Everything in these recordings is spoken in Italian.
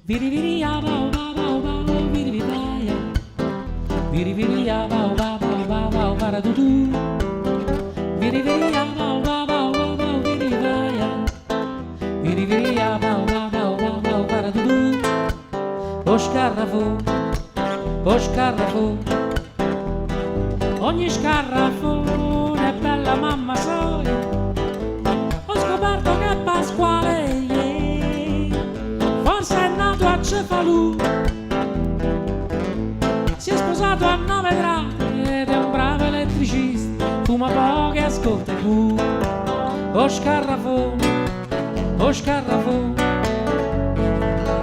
Viri viri ya bao bao bao bao viri vivaya. Viri viri ya bao bao bao bao bao para du du. Viri viri ya bao bao bao bao bao viri vivaya. Viri viri ya bao bao bao bao bao para du du. O scarafo, ogni scarrafone è bella mamma soia. Ho scoperto che è Pasquale, yeah. Forse è nato a Cefalù, si è sposato a 9 gradi ed è un bravo elettricista, fuma poco e ascolta tu. O scarrafone,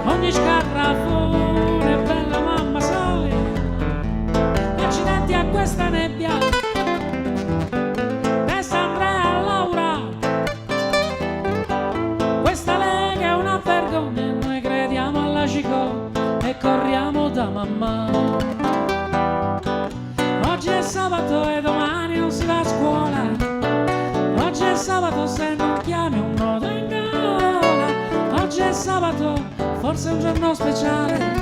ogni scarrafone è bella mamma soia. Accidenti a questa nebbia, testa Andrea Laura, questa lega è una vergogna. Noi crediamo alla Cicò e corriamo da mamma. Oggi è sabato e domani non si va a scuola. Oggi è sabato se non chiami un nodo in gola. Oggi è sabato, forse è un giorno speciale.